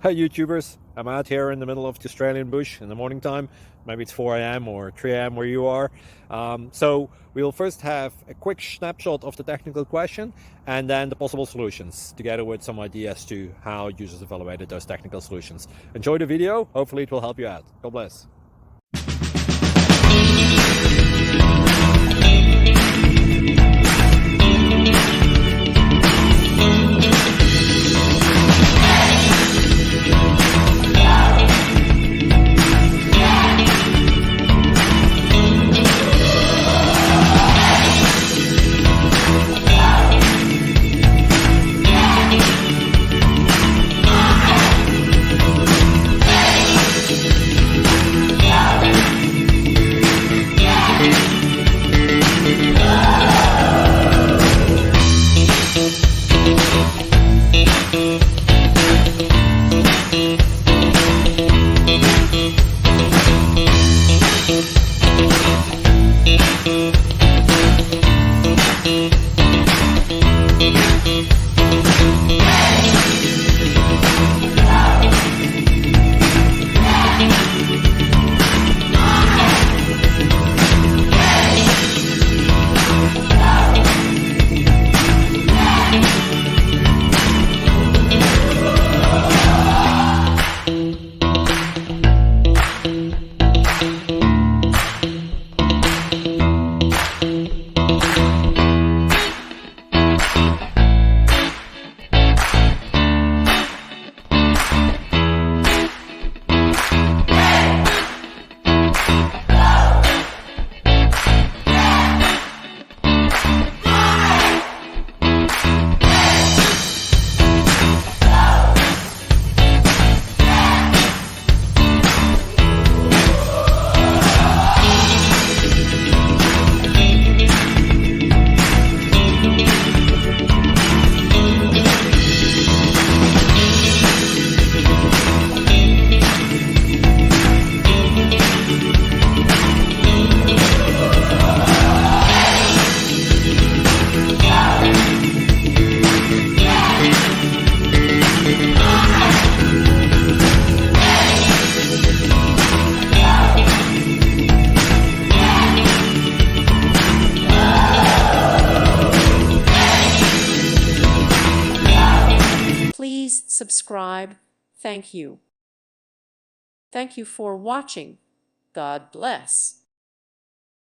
Hi YouTubers, I'm out here in the middle of the Australian bush in the morning time. Maybe it's 4 a.m. or 3 a.m. where you are. So we'll first have a quick snapshot of the technical question and then the possible solutions, together with some ideas to how users evaluated those technical solutions. Enjoy the video, hopefully it will help you out. God bless. Please subscribe. Thank you. Thank you for watching. God bless.